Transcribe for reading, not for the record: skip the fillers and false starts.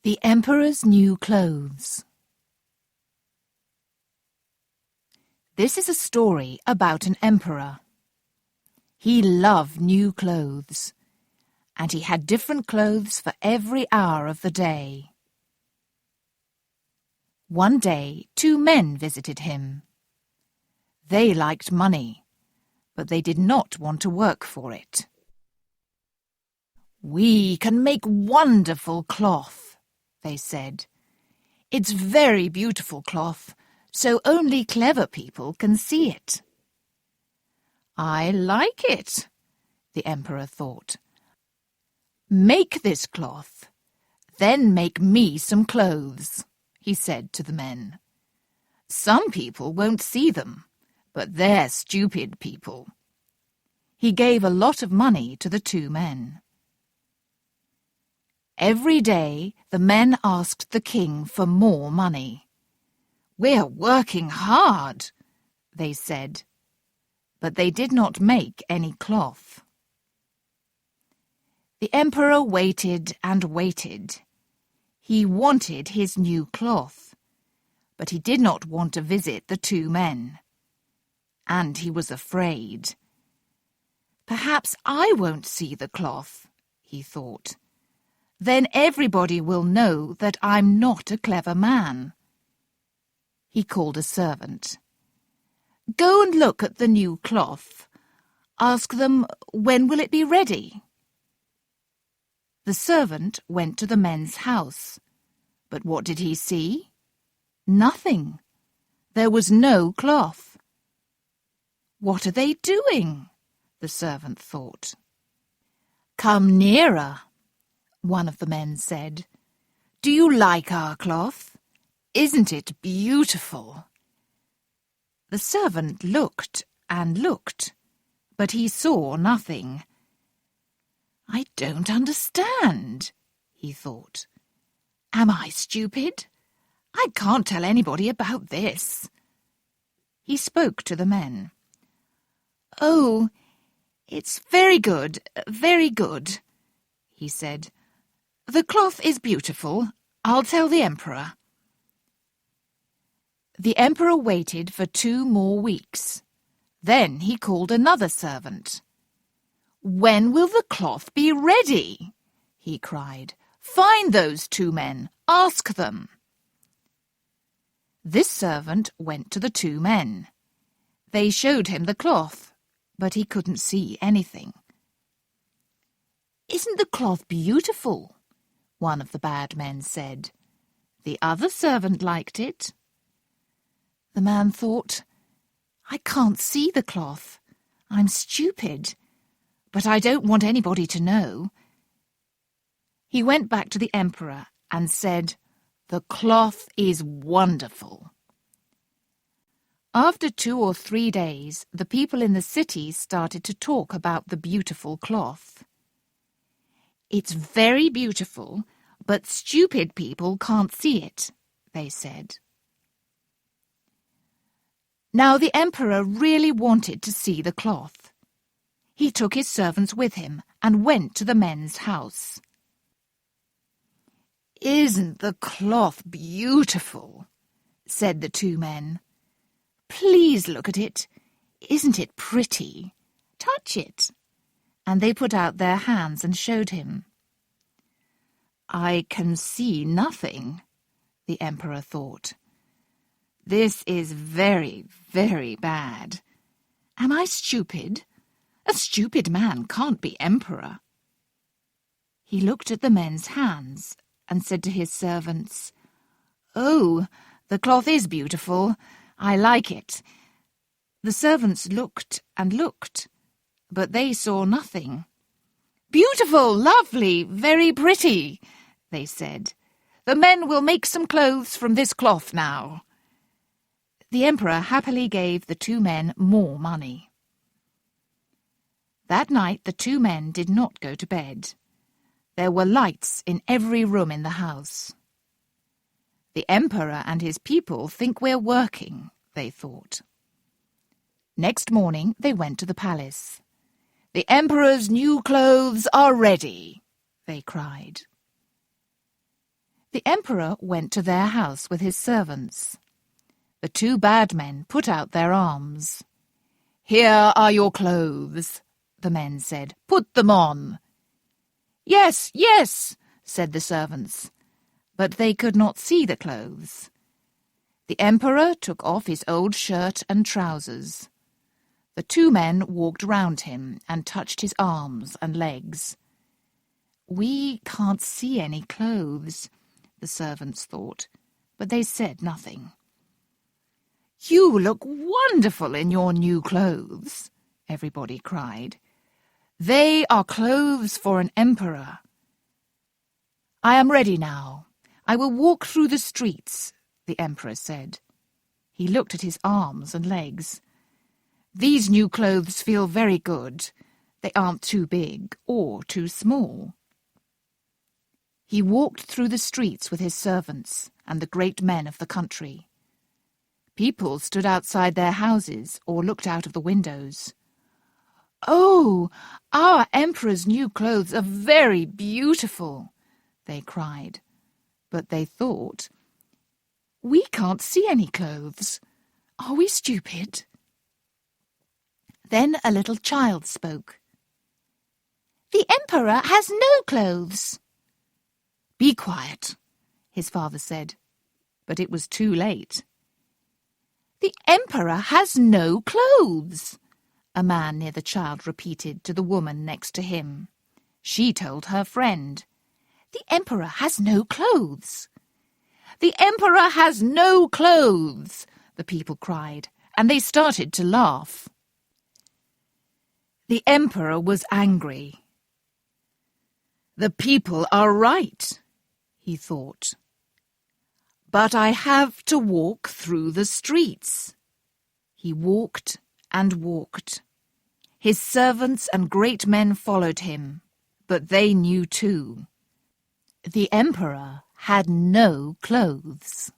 The Emperor's New Clothes. This is a story about an emperor. He loved new clothes, and he had different clothes for every hour of the day. One day, two men visited him. They liked money, but they did not want to work for it. "We can make wonderful cloth," they said. "It's very beautiful cloth, so only clever people can see it." "I like it," the emperor thought. "Make this cloth, then make me some clothes," he said to the men. "Some people won't see them, but they're stupid people." He gave a lot of money to the two men. Every day, the men asked the king for more money. "We're working hard," they said, but they did not make any cloth. The emperor waited and waited. He wanted his new cloth, but he did not want to visit the two men. And he was afraid. "Perhaps I won't see the cloth," he thought. "Then everybody will know that I'm not a clever man." He called a servant. "Go and look at the new cloth. Ask them, when will it be ready?" The servant went to the men's house. But what did he see? Nothing. There was no cloth. "What are they doing?" the servant thought. "Come nearer," one of the men said. "Do you like our cloth? Isn't it beautiful?" The servant looked and looked, but he saw nothing. "I don't understand," he thought. "Am I stupid? I can't tell anybody about this." He spoke to the men. "Oh, it's very good, he said. "The cloth is beautiful. I'll tell the emperor." The emperor waited for 2 more weeks. Then he called another servant. "When will the cloth be ready?" he cried. "Find those 2 men. Ask them." This servant went to the 2 men. They showed him the cloth, but he couldn't see anything. "Isn't the cloth beautiful?" one of the bad men said. The other servant liked it. The man thought, "I can't see the cloth. I'm stupid, but I don't want anybody to know." He went back to the emperor and said, "The cloth is wonderful." After 2 or 3 days, the people in the city started to talk about the beautiful cloth. "It's very beautiful, but stupid people can't see it," they said. Now the emperor really wanted to see the cloth. He took his servants with him and went to the men's house. "Isn't the cloth beautiful?" said the 2 men. "Please look at it. Isn't it pretty? Touch it." And they put out their hands and showed him. "I can see nothing," the emperor thought. "This is very, very bad. Am I stupid? A stupid man can't be emperor." He looked at the men's hands and said to his servants, "Oh, the cloth is beautiful. I like it." The servants looked and looked, but they saw nothing. "Beautiful, lovely, very pretty," they said. "The men will make some clothes from this cloth now." The emperor happily gave the 2 men more money. That night the 2 men did not go to bed. There were lights in every room in the house. "The emperor and his people think we're working," they thought. Next morning they went to the palace. "The emperor's new clothes are ready," they cried. The emperor went to their house with his servants. The two bad men put out their arms. "Here are your clothes," the men said. "Put them on." "Yes, yes," said the servants, but they could not see the clothes. The emperor took off his old shirt and trousers. The two men walked round him and touched his arms and legs. "We can't see any clothes," the servants thought, but they said nothing. "You look wonderful in your new clothes," everybody cried. "They are clothes for an emperor." "I am ready now. I will walk through the streets," the emperor said. He looked at his arms and legs. "These new clothes feel very good. They aren't too big or too small." He walked through the streets with his servants and the great men of the country. People stood outside their houses or looked out of the windows. "Oh, our emperor's new clothes are very beautiful," they cried. But they thought, "We can't see any clothes. Are we stupid?" Then a little child spoke. "The emperor has no clothes." "Be quiet," his father said, but it was too late. "The emperor has no clothes," a man near the child repeated to the woman next to him. She told her friend, "The emperor has no clothes." "The emperor has no clothes," the people cried, and they started to laugh. The emperor was angry. "The people are right," he thought. "But I have to walk through the streets." He walked and walked. His servants and great men followed him, but they knew too. The emperor had no clothes.